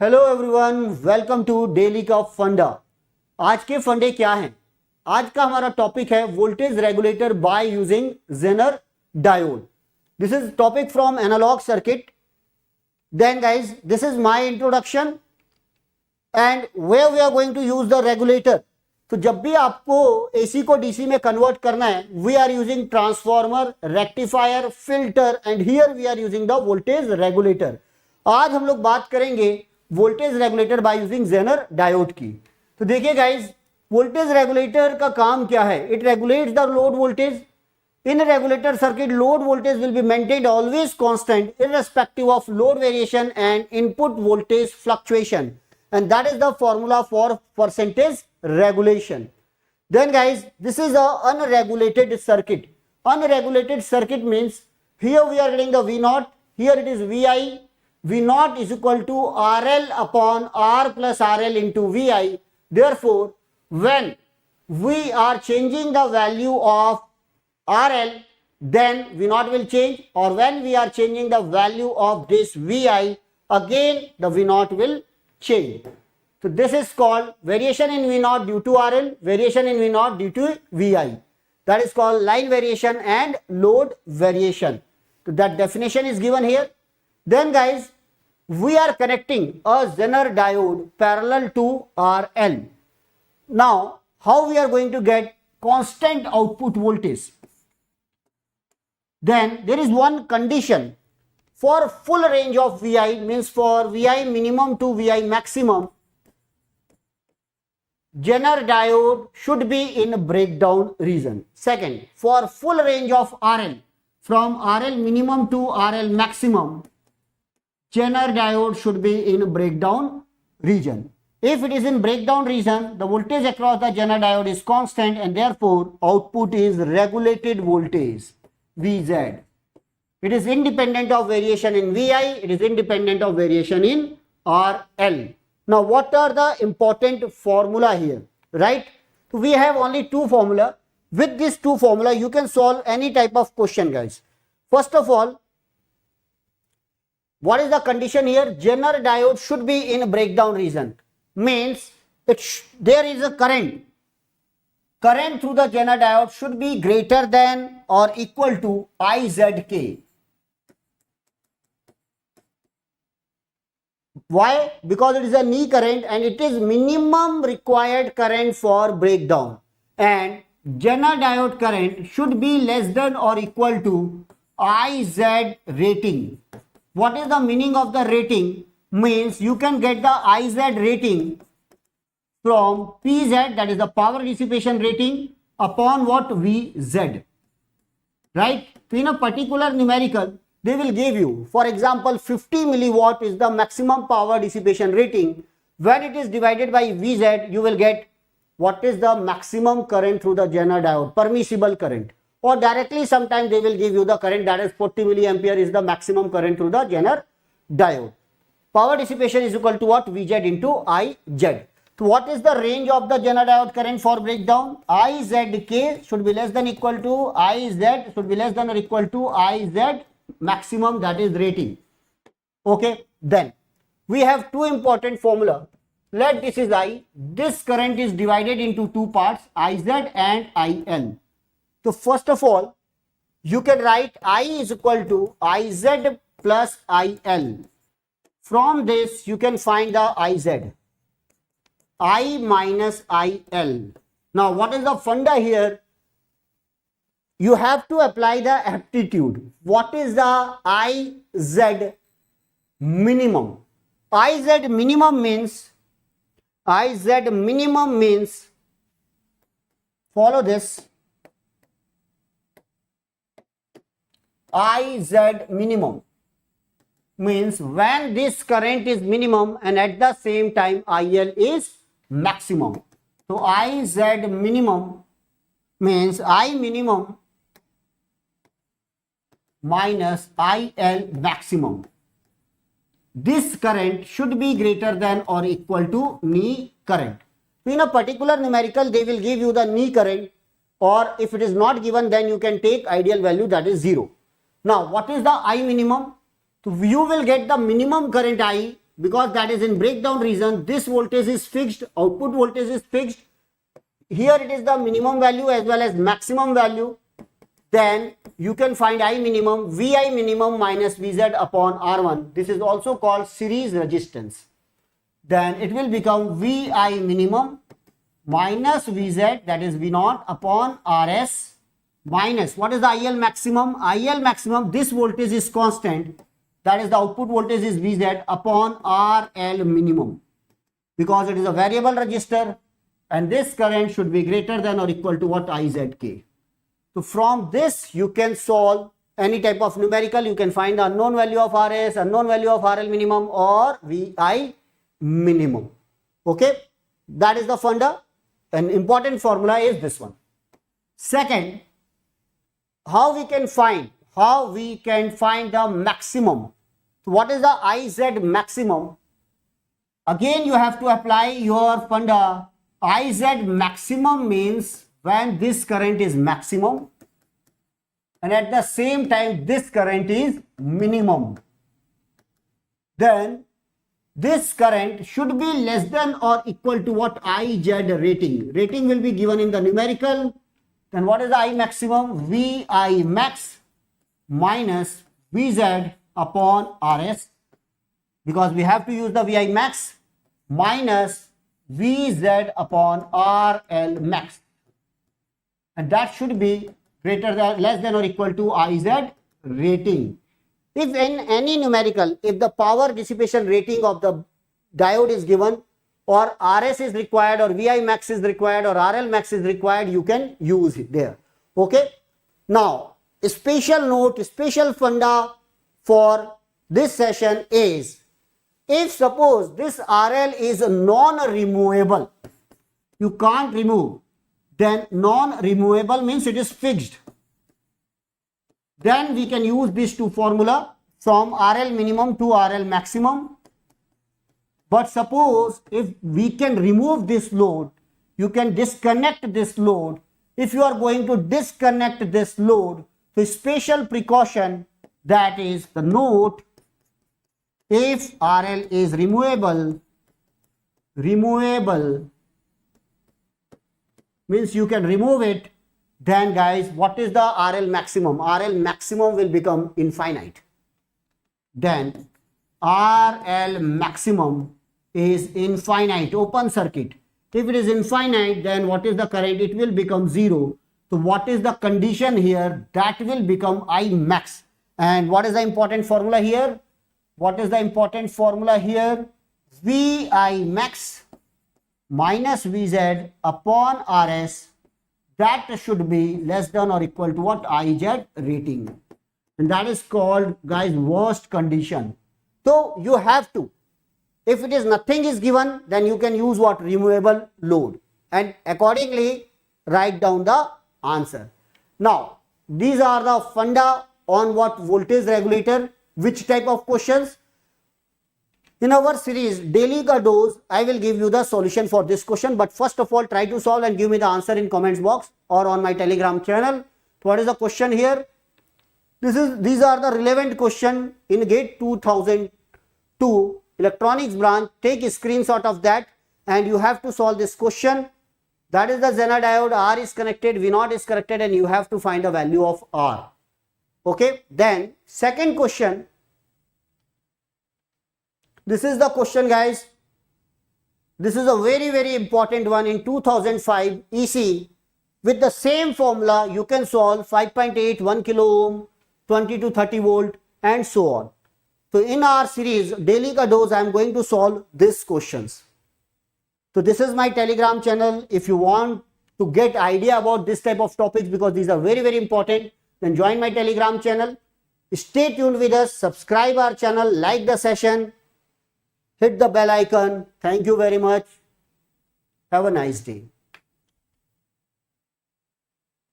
Hello everyone, welcome to daily का फंडा। आज के फंडे क्या हैं? आज का हमारा टॉपिक है voltage regulator by using Zener diode. This is topic from analog circuit. Then guys, this is my introduction and where we are going to use the regulator. तो जब भी आपको एसी को डीसी में कन्वर्ट करना है, we are using transformer, rectifier, filter and here we are using the voltage regulator. आज हम लोग बात करेंगे voltage regulator by using Zener diode की। तो देखिए गाइज, वोल्टेज रेगुलेटर का काम क्या है? It regulates the load voltage. In a regulator circuit, load voltage will be maintained always constant irrespective of load variation and input voltage fluctuation, and that is the formula for percentage regulation. Then guys, this is a unregulated circuit. Unregulated circuit means here we are getting the V naught, here it is VI. V naught is equal to RL upon R plus RL into VI. Therefore, when we are changing the value of RL, then V naught will change, or when we are changing the value of this VI, again the V naught will change. So this is called variation in V naught due to RL, variation in V naught due to VI. That is called line variation and load variation. So that definition is given here. Then guys, we are connecting a Zener diode parallel to RL. Now, how we are going to get constant output voltage? Then there is one condition for full range of VI, means for VI minimum to VI maximum, Zener diode should be in breakdown region. Second, for full range of RL, from RL minimum to RL maximum, Zener diode should be in breakdown region. If it is in breakdown region, the voltage across the Zener diode is constant and therefore output is regulated voltage, VZ. It is independent of variation in VI, it is independent of variation in RL. Now, what are the important formula here, right? So we have only two formula. With these two formula, you can solve any type of question, guys. First of all, what is the condition here? Zener diode should be in breakdown region. Means there is a current. Current through the Zener diode should be greater than or equal to IZK. Why? Because it is a knee current and it is minimum required current for breakdown. And Zener diode current should be less than or equal to IZ rating. What is the meaning of the rating? Means you can get the IZ rating from PZ, that is the power dissipation rating, upon what? VZ, right? So in a particular numerical, they will give you, for example, 50 milliwatt is the maximum power dissipation rating. When it is divided by VZ, you will get what is the maximum current through the Zener diode, permissible current, or directly sometimes they will give you the current, that is 40 milliampere is the maximum current through the Zener diode. Power dissipation is equal to what? VZ into IZ. So what is the range of the Zener diode current for breakdown? IZK should be less than equal to IZ, should be less than or equal to IZ maximum, that is rating. Okay, then we have two important formula. Let this is I. This current is divided into two parts, IZ and IL. So first of all, you can write I is equal to IZ plus IL. From this, you can find the IZ. I minus IL. Now, what is the funda here? You have to apply the aptitude. What is the IZ minimum? IZ minimum means, follow this. IZ minimum means when this current is minimum and at the same time IL is maximum. So IZ minimum means I minimum minus IL maximum. This current should be greater than or equal to knee current. So in a particular numerical, they will give you the knee current, or if it is not given, then you can take ideal value, that is 0. Now, what is the I minimum? So you will get the minimum current I because that is in breakdown region, this voltage is fixed, output voltage is fixed. Here it is the minimum value as well as maximum value. Then you can find I minimum, Vi minimum minus Vz upon R1. This is also called series resistance. Then it will become Vi minimum minus Vz, that is V0 upon Rs, minus, what is the IL maximum? IL maximum, this voltage is constant, that is the output voltage is Vz upon RL minimum, because it is a variable resistor and this current should be greater than or equal to what? IZK. So from this you can solve any type of numerical. You can find the unknown value of Rs, unknown value of RL minimum or Vi minimum. Okay, that is the funda. An important formula is this one. Second, how we can find the maximum. So what is the IZ maximum? Again you have to apply your funda. IZ maximum means when this current is maximum and at the same time this current is minimum, then this current should be less than or equal to what? IZ rating. Rating will be given in the numerical. Then what is the I maximum? Vi max minus Vz upon Rs, because we have to use the Vi max minus Vz upon RL max, and that should be greater than, less than or equal to IZ rating. If in any numerical, if the power dissipation rating of the diode is given, or Rs is required, or Vi max is required, or RL max is required, you can use it there. Okay. Now, a special note, special funda for this session is, if suppose this RL is non-removable, you can't remove, then non-removable means it is fixed. Then we can use these two formula from RL minimum to RL maximum. But suppose if we can remove this load, you can disconnect this load. If you are going to disconnect this load, so special precaution, that is the note, if RL is removable means you can remove it, then guys, what is the RL maximum? RL maximum will become infinite. Then RL maximum is infinite, open circuit. If it is infinite, then what is the current? It will become 0. So what is the condition here? That will become I max. And what is the important formula here? What is the important formula here? Vi max minus Vz upon Rs, that should be less than or equal to what? IZ rating. And that is called, guys, worst condition. So you have to, if it is nothing is given, then you can use what? Removable load, and accordingly write down the answer. Now, these are the funda on what? Voltage regulator. Which type of questions? In our series daily ka dose, I will give you the solution for this question, but first of all try to solve and give me the answer in comments box or on my Telegram channel. What is the question here? These are the relevant question in GATE 2002 electronics branch. Take a screenshot of that and you have to solve this question. That is the Zener diode. R is connected, V0 is connected, and you have to find the value of R. Okay. Then second question. This is the question, guys. This is a very important one. In 2005 EC, with the same formula you can solve 5.8, 1 kilo ohm, 20 to 30 volt and so on. So in our series daily ka dose, I am going to solve these questions. So this is my Telegram channel. If you want to get idea about this type of topics, because these are very important, then join my Telegram channel. Stay tuned with us, subscribe our channel, like the session, hit the bell icon. Thank you very much. Have a nice day.